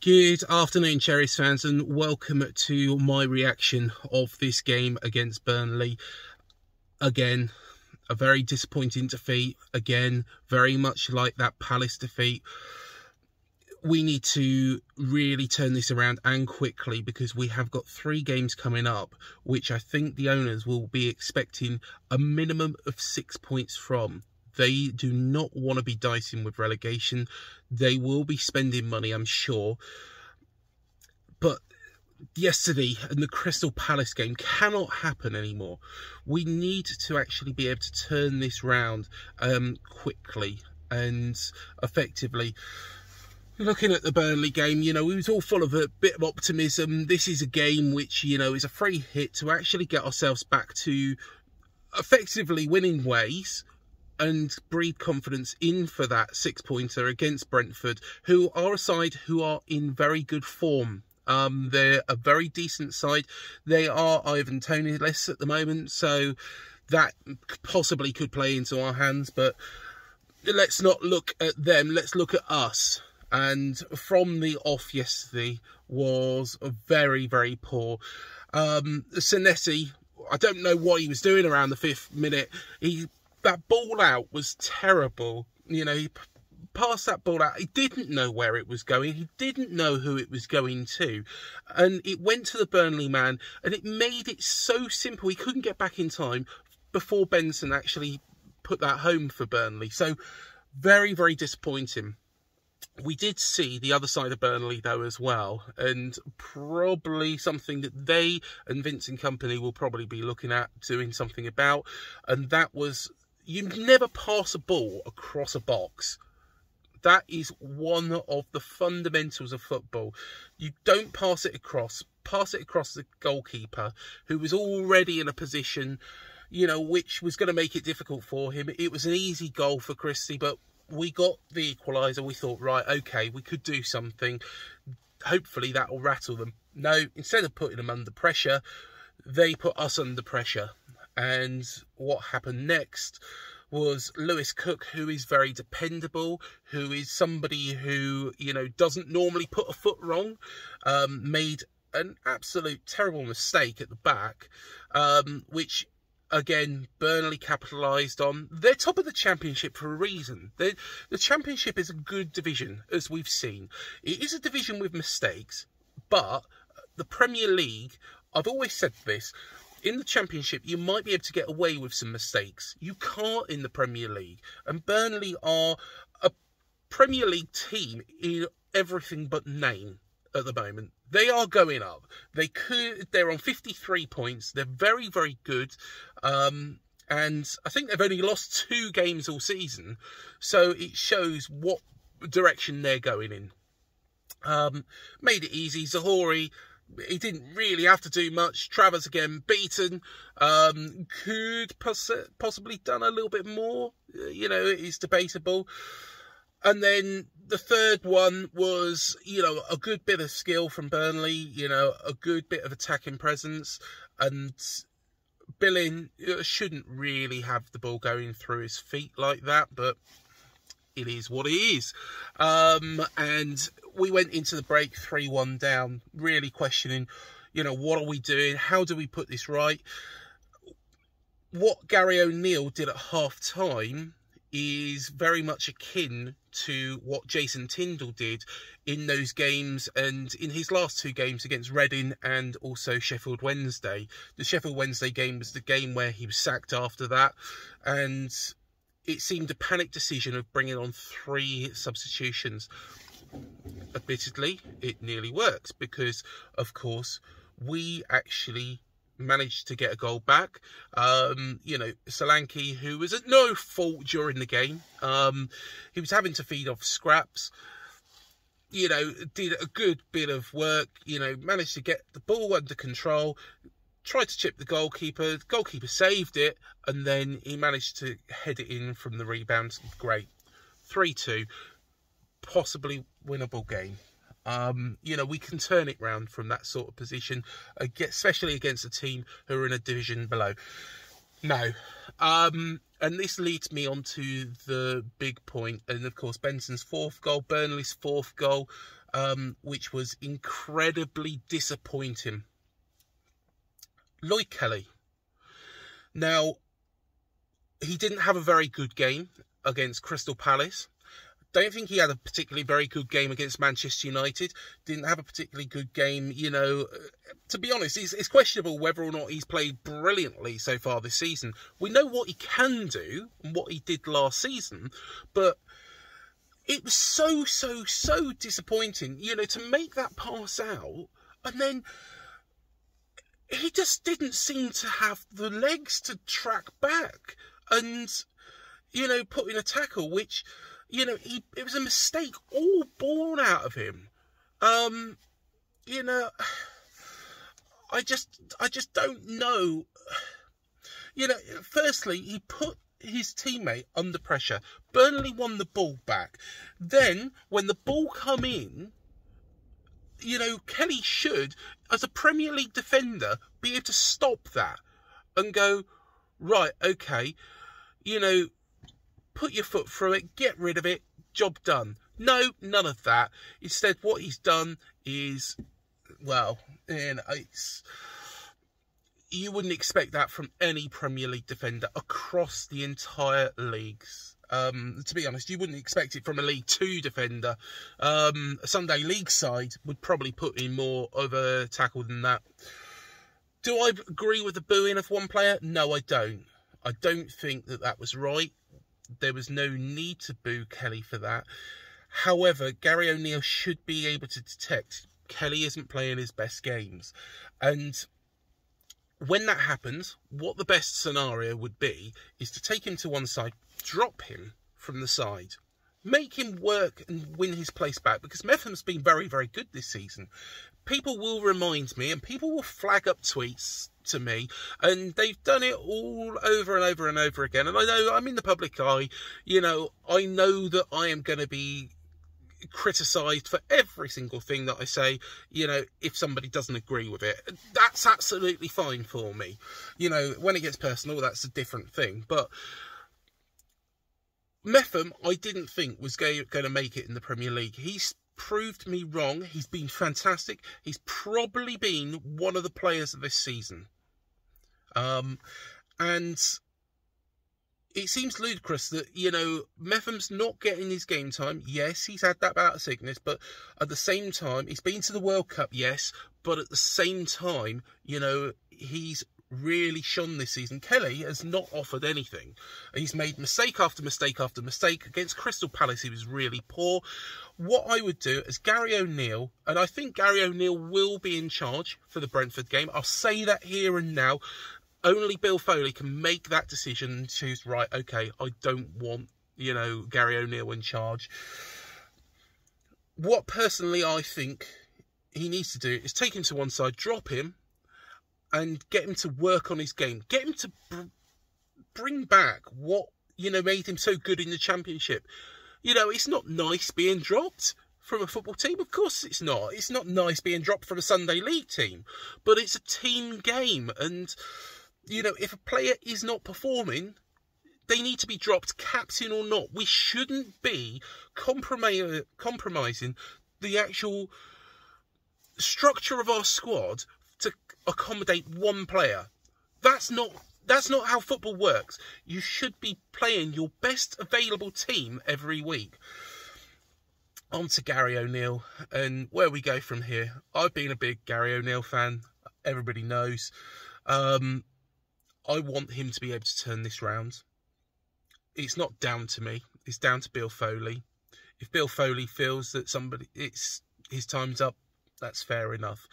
Good afternoon, Cherries fans, and welcome to my reaction of this game against Burnley. Again, a very disappointing defeat. Again, very much like that Palace defeat. We need to really turn this around and quickly, because we have got 3 games coming up, which I think the owners will be expecting a minimum of 6 points from. They do not want to be dicing with relegation. They will be spending money, I'm sure. But yesterday and the Crystal Palace game cannot happen anymore. We need to actually be able to turn this round quickly and effectively. Looking at the Burnley game, we was all full of a bit of optimism. This is a game which, is a free hit to actually get ourselves back to effectively winning ways and breathe confidence in for that 6-pointer against Brentford, who are a side who are in very good form. They're a very decent side. They are Ivan Toney-less at the moment, so that possibly could play into our hands. But let's not look at them. Let's look at us. And from the off yesterday was very, very poor. Sinetti, I don't know what he was doing around the 5th minute. That ball out was terrible. He passed that ball out. He didn't know where it was going. He didn't know who it was going to. And it went to the Burnley man, and it made it so simple. He couldn't get back in time before Benson actually put that home for Burnley. So very, very disappointing. We did see the other side of Burnley, though, as well, and probably something that they and Vince and company will probably be looking at doing something about, and that was, you never pass a ball across a box. That is one of the fundamentals of football. You don't pass it across the goalkeeper, who was already in a position, which was going to make it difficult for him. It was an easy goal for Christie, but we got the equaliser. We thought, right, okay, we could do something. Hopefully that will rattle them. No, instead of putting them under pressure, they put us under pressure. And what happened next was Lewis Cook, who is very dependable, who is somebody who, doesn't normally put a foot wrong, made an absolute terrible mistake at the back, which, again, Burnley capitalised on. They're top of the Championship for a reason. The Championship is a good division, as we've seen. It is a division with mistakes, but the Premier League, I've always said this, in the Championship, you might be able to get away with some mistakes. You can't in the Premier League. And Burnley are a Premier League team in everything but name at the moment. They are going up. They're on 53 points. They're very, very good. And I think they've only lost 2 games all season. So it shows what direction they're going in. Made it easy. Zahori, he didn't really have to do much. Travers again beaten. Could possibly done a little bit more. It is debatable. And then the third one was, a good bit of skill from Burnley, a good bit of attacking presence. And Billing shouldn't really have the ball going through his feet like that, but it is what it is. And we went into the break 3-1 down, really questioning, what are we doing? How do we put this right? What Gary O'Neill did at half-time is very much akin to what Jason Tindall did in those games and in his last 2 games against Reading and also Sheffield Wednesday. The Sheffield Wednesday game was the game where he was sacked after that, and it seemed a panic decision of bringing on 3 substitutions. Admittedly, it nearly works because, of course, we actually managed to get a goal back. Solanke, who was at no fault during the game, he was having to feed off scraps, did a good bit of work, managed to get the ball under control, tried to chip the goalkeeper saved it, and then he managed to head it in from the rebound. Great. 3-2, possibly winnable game. We can turn it round from that sort of position, especially against a team who are in a division below. No. And this leads me on to the big point, and of course Benson's 4th goal, Burnley's 4th goal. which was incredibly disappointing. Lloyd Kelly. Now, he didn't have a very good game against Crystal Palace. Don't think he had a particularly very good game against Manchester United. Didn't have a particularly good game, you know. To be honest, it's questionable whether or not he's played brilliantly so far this season. We know what he can do and what he did last season, but it was so disappointing, you know, to make that pass out, and then he just didn't seem to have the legs to track back and, you know, put in a tackle, which, you know, it was a mistake all born out of him. You know, I just don't know. You know, firstly, he put his teammate under pressure. Burnley won the ball back. Then, when the ball come in, you know, Kelly should, as a Premier League defender, be able to stop that and go, right, okay, you know, put your foot through it, get rid of it, job done. No, none of that. Instead, what he's done is, well, you know, you wouldn't expect that from any Premier League defender across the entire leagues. To be honest, you wouldn't expect it from a League 2 defender. A Sunday League side would probably put in more of a tackle than that. Do I agree with the booing of one player? No, I don't. I don't think that was right. There was no need to boo Kelly for that. However, Gary O'Neill should be able to detect Kelly isn't playing his best games. And when that happens, what the best scenario would be is to take him to one side, drop him from the side, make him work and win his place back, because Metham's been very good this season. People will remind me and people will flag up tweets to me, and they've done it all over and over and over again. And I know I'm in the public eye, you know, I know that I am going to be criticised for every single thing that I say, you know, if somebody doesn't agree with it. That's absolutely fine for me. You know, when it gets personal, that's a different thing. But Metham, I didn't think was going to make it in the Premier League. He's proved me wrong. He's been fantastic. He's probably been one of the players of this season. And it seems ludicrous that, you know, Metham's not getting his game time. Yes, he's had that bout of sickness, but at the same time, he's been to the World Cup, yes, but at the same time, you know, he's really shone this season. Kelly has not offered anything. He's made mistake after mistake after mistake. Against Crystal Palace, he was really poor. What I would do is Gary O'Neill, and I think Gary O'Neill will be in charge for the Brentford game. I'll say that here and now. Only Bill Foley can make that decision and choose, right, okay, I don't want, you know, Gary O'Neill in charge. What personally I think he needs to do is take him to one side, drop him, and get him to work on his game. Get him to bring back what, you know, made him so good in the Championship. You know, it's not nice being dropped from a football team. Of course it's not. It's not nice being dropped from a Sunday League team. But it's a team game. And, you know, if a player is not performing, they need to be dropped, captain or not. We shouldn't be compromising the actual structure of our squad to accommodate one player. That's not how football works. You should be playing your best available team every week. On to Gary O'Neill and where we go from here. I've been a big Gary O'Neill fan. Everybody knows. I want him to be able to turn this round. It's not down to me. It's down to Bill Foley. If Bill Foley feels that his time's up, that's fair enough.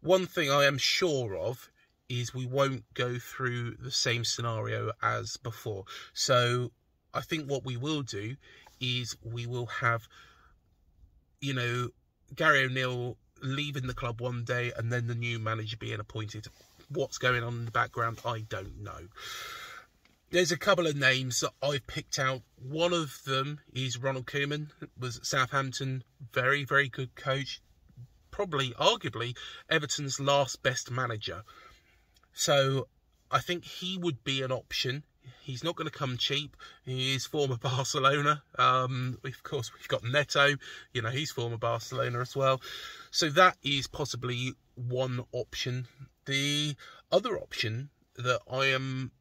One thing I am sure of is we won't go through the same scenario as before. So I think what we will do is we will have, you know, Gary O'Neill leaving the club one day and then the new manager being appointed. What's going on in the background, I don't know. There's a couple of names that I've picked out. One of them is Ronald Koeman, was at Southampton, very good coach. Probably, arguably, Everton's last best manager. So I think he would be an option. He's not going to come cheap. He is former Barcelona. Of course, we've got Neto. You know, he's former Barcelona as well. So that is possibly one option. The other option that I am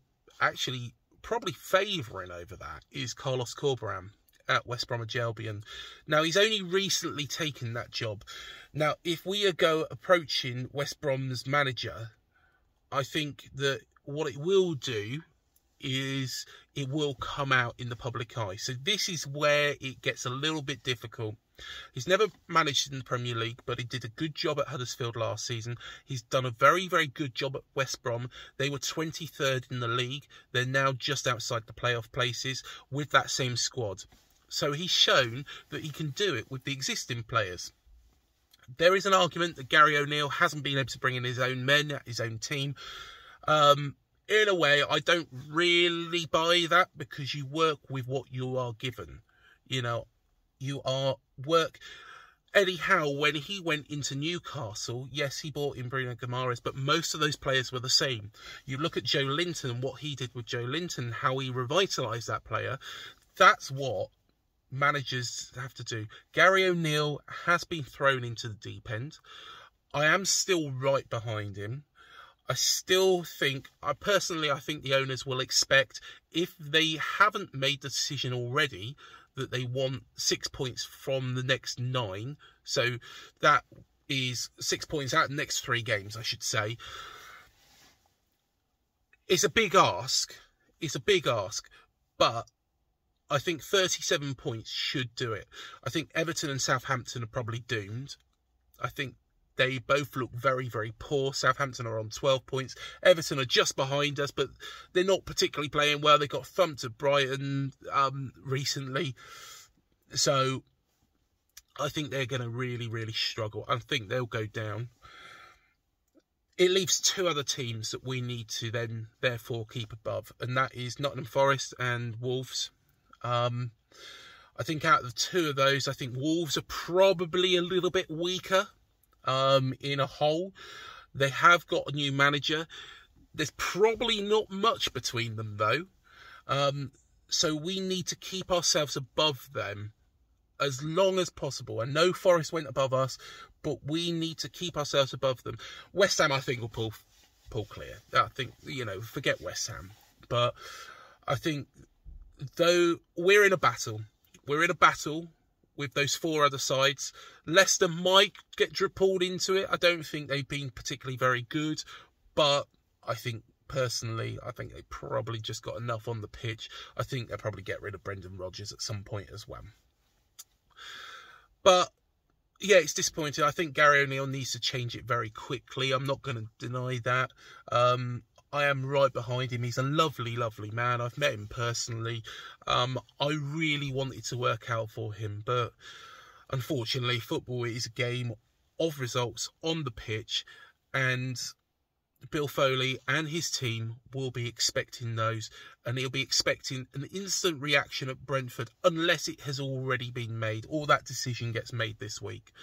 actually probably favouring over that is Carlos Corberán at West Bromwich Albion. Now, he's only recently taken that job. Now, if we go approaching West Brom's manager, I think that what it will do is it will come out in the public eye. So this is where it gets a little bit difficult. He's never managed in the Premier League, but he did a good job at Huddersfield last season. He's done a very, very good job at West Brom. They were 23rd in the league. They're now just outside the playoff places with that same squad. So he's shown that he can do it with the existing players. There is an argument that Gary O'Neill hasn't been able to bring in his own men, his own team. In a way, I don't really buy that, because you work with what you are given. You know, you are work. Eddie Howe, when he went into Newcastle, yes, he brought in Bruno Guimaraes, but most of those players were the same. You look at Joe Linton and what he did with Joe Linton, how he revitalised that player. That's what managers have to do. Gary O'Neill has been thrown into the deep end. I am still right behind him. I still think, I think the owners will expect, if they haven't made the decision already, that they want 6 points from the next 9. So that is 6 points out of the next 3 games, I should say. It's a big ask. It's a big ask. But I think 37 points should do it. I think Everton and Southampton are probably doomed. I think they both look very, very poor. Southampton are on 12 points. Everton are just behind us, but they're not particularly playing well. They got thumped at Brighton recently. So I think they're going to really, really struggle. I think they'll go down. It leaves 2 other teams that we need to then, therefore, keep above. And that is Nottingham Forest and Wolves. I think out of the 2 of those, I think Wolves are probably a little bit weaker. In a whole. They have got a new manager. There's probably not much between them, though. So we need to keep ourselves above them as long as possible. I know Forest went above us, but we need to keep ourselves above them. West Ham, I think, will pull clear. I think, you know, forget West Ham. But I think, though, we're in a battle. We're in a battle with those 4 other sides. Leicester might get pulled into it. I don't think they've been particularly very good, but I think, personally, I think they probably just got enough on the pitch. I think they'll probably get rid of Brendan Rodgers at some point as well. But yeah, it's disappointing. I think Gary O'Neill needs to change it very quickly. I'm not going to deny that. I am right behind him. He's a lovely, lovely man. I've met him personally. I really wanted to work out for him, but unfortunately, football is a game of results on the pitch, and Bill Foley and his team will be expecting those, and he'll be expecting an instant reaction at Brentford unless it has already been made or that decision gets made this week.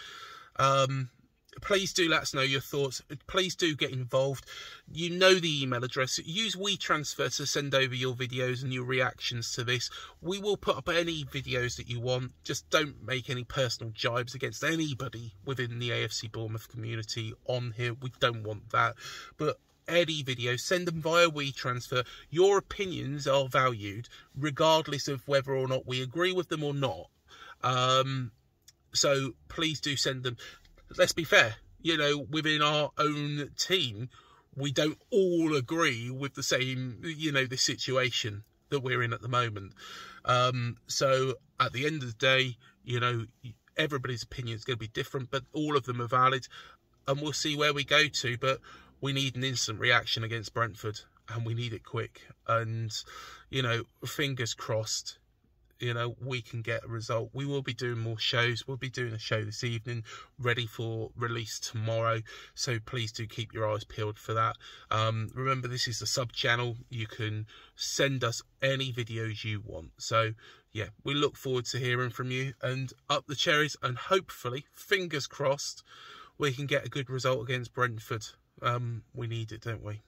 Please do let us know your thoughts. Please do get involved. You know the email address. Use WeTransfer to send over your videos and your reactions to this. We will put up any videos that you want. Just don't make any personal jibes against anybody within the AFC Bournemouth community on here. We don't want that. But any videos, send them via WeTransfer. Your opinions are valued, regardless of whether or not we agree with them or not. So please do send them. Let's be fair, you know, within our own team, we don't all agree with the same, you know, the situation that we're in at the moment. So at the end of the day, you know, everybody's opinion is going to be different, but all of them are valid, and we'll see where we go to. But we need an instant reaction against Brentford, and we need it quick. And, you know, fingers crossed, you know, we can get a result. We will be doing more shows. We'll be doing a show this evening, ready for release tomorrow. So please do keep your eyes peeled for that. Remember, this is a sub-channel. You can send us any videos you want. So, yeah, we look forward to hearing from you. And up the cherries. And hopefully, fingers crossed, we can get a good result against Brentford. We need it, don't we?